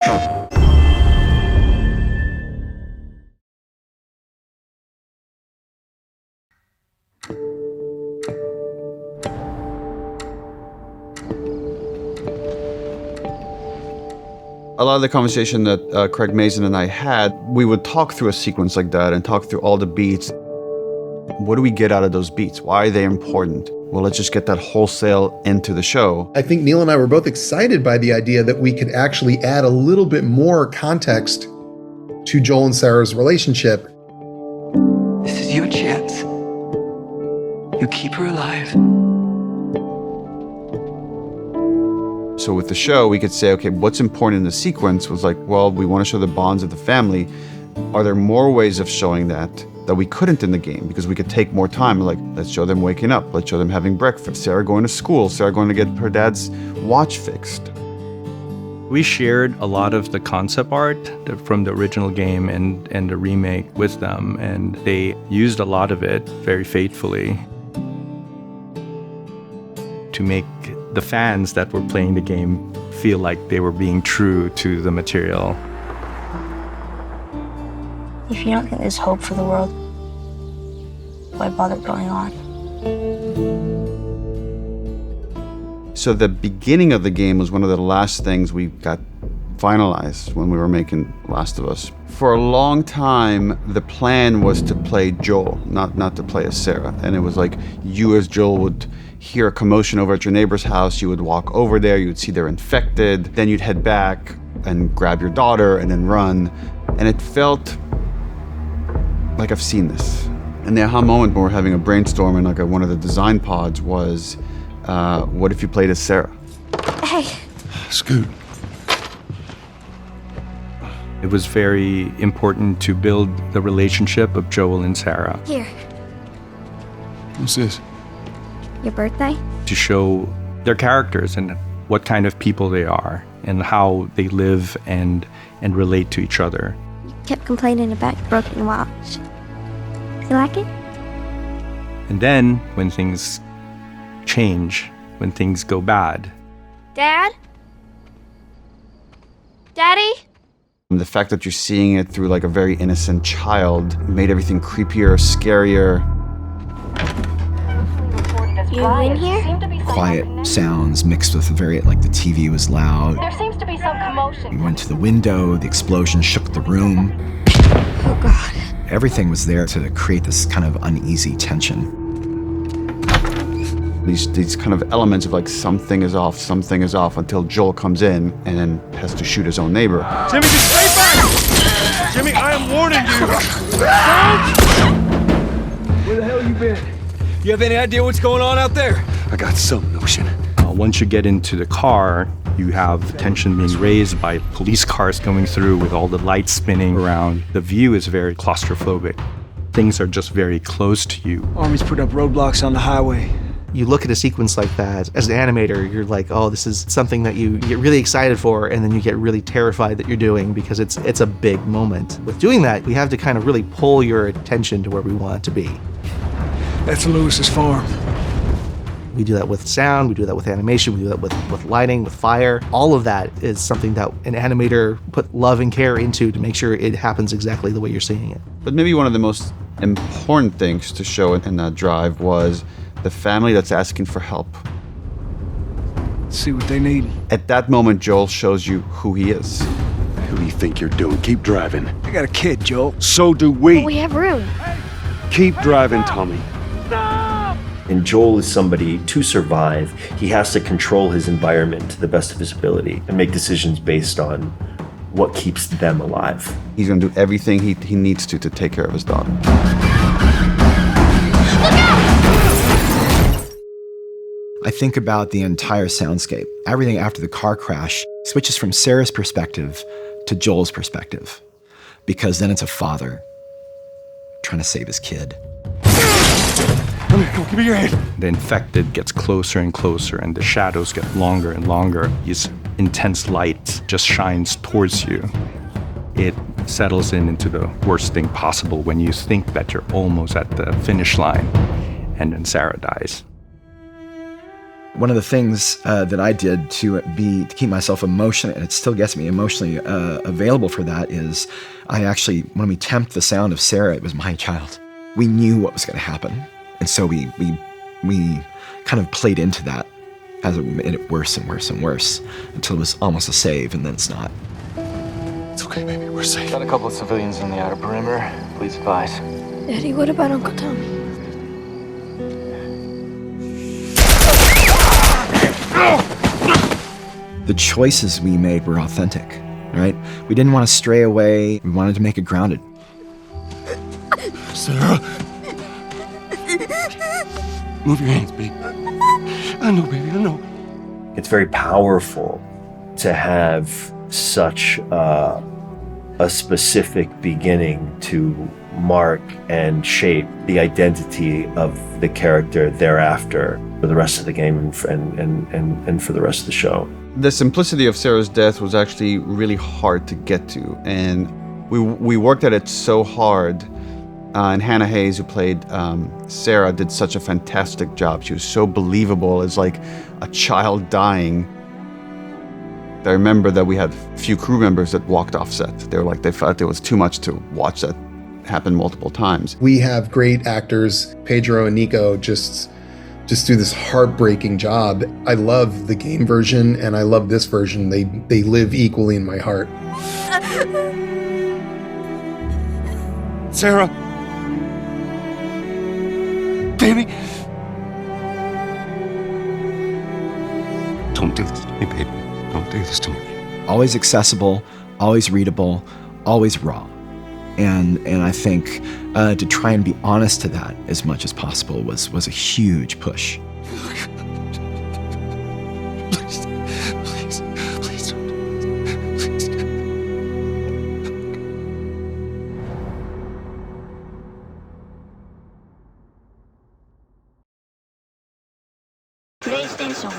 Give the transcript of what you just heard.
A lot of the conversation that Craig Mazin and I had, we would talk through a sequence like that and talk through all the beats. What do we get out of those beats? Why are they important? Well, let's just get that wholesale into the show. I think Neil and I were both excited by the idea that we could actually add a little bit more context to Joel and Sarah's relationship. This is your chance. You keep her alive. So with the show, we could say, okay, what's important in the sequence was like, well, we want to show the bonds of the family. Are there more ways of showing that we couldn't in the game? Because we could take more time, like, let's show them waking up, let's show them having breakfast, Sarah going to school, Sarah going to get her dad's watch fixed. We shared a lot of the concept art from the original game and the remake with them, and they used a lot of it very faithfully to make the fans that were playing the game feel like they were being true to the material. If you don't think there's hope for the world, why bother going on? So the beginning of the game was one of the last things we got finalized when we were making Last of Us. For a long time, the plan was to play Joel, not to play as Sarah. And it was like you as Joel would hear a commotion over at your neighbor's house, you would walk over there, you would see they're infected, then you'd head back and grab your daughter and then run. And it felt like I've seen this. And the aha moment when we're having a brainstorm in like one of the design pods was, what if you played as Sarah? Hey. Scoot. It was very important to build the relationship of Joel and Sarah. Here. What's this? Your birthday? To show their characters and what kind of people they are and how they live and relate to each other. You kept complaining about your broken watch. You like it? And then when things change, when things go bad. Dad? Daddy? The fact that you're seeing it through like a very innocent child made everything creepier, scarier. You in here? Quiet sounds mixed with the TV was loud. There seems to be some commotion. We went to the window, the explosion shook the room. Oh, God. Everything was there to create this kind of uneasy tension. These kind of elements of like something is off until Joel comes in and then has to shoot his own neighbor. Jimmy, just stay back! Jimmy, I am warning you! Where the hell you been? You have any idea what's going on out there? I got some notion. Once you get into the car, you have tension being raised by police cars going through with all the lights spinning around. The view is very claustrophobic. Things are just very close to you. Army's put up roadblocks on the highway. You look at a sequence like that, as an animator, you're like, oh, this is something that you get really excited for, and then you get really terrified that you're doing because it's a big moment. With doing that, we have to kind of really pull your attention to where we want it to be. That's Lewis's farm. We do that with sound, we do that with animation, we do that with lighting, with fire. All of that is something that an animator put love and care into to make sure it happens exactly the way you're seeing it. But maybe one of the most important things to show in that drive was the family that's asking for help. Let's see what they need. At that moment, Joel shows you who he is. Who do you think you're doing? Keep driving. I got a kid, Joel. So do we. But we have room. Keep driving, Tommy. And Joel is somebody, to survive, he has to control his environment to the best of his ability and make decisions based on what keeps them alive. He's gonna do everything he needs to take care of his daughter. I think about the entire soundscape. Everything after the car crash switches from Sarah's perspective to Joel's perspective, because then it's a father trying to save his kid. Come, give me your hand. The infected gets closer and closer, and the shadows get longer and longer. This intense light just shines towards you. It settles into the worst thing possible when you think that you're almost at the finish line, and then Sarah dies. One of the things that I did to keep myself emotionally, and it still gets me emotionally available for that, is I actually, when we temped the sound of Sarah, it was my child. We knew what was going to happen, and so we kind of played into that as it made it worse and worse and worse until it was almost a save, and then it's not. It's okay, baby. We're safe. Got a couple of civilians in the outer perimeter. Please advise. Daddy, what about Uncle Tommy? The choices we made were authentic, right? We didn't want to stray away. We wanted to make it grounded. Sarah. Move your hands, baby. I know, baby, I know. It's very powerful to have such a specific beginning to mark and shape the identity of the character thereafter for the rest of the game and for the rest of the show. The simplicity of Sarah's death was actually really hard to get to, and we worked at it so hard. And Hannah Hayes, who played Sarah, did such a fantastic job. She was so believable as like a child dying. I remember that we had a few crew members that walked off set. They felt it was too much to watch that happen multiple times. We have great actors, Pedro and Nico, just do this heartbreaking job. I love the game version and I love this version. They live equally in my heart. Sarah. Baby. Don't do this to me, baby. Don't do this to me. Always accessible, always readable, always raw. And I think to try and be honest to that as much as possible was a huge push. Please, please, please don't. Please. PlayStation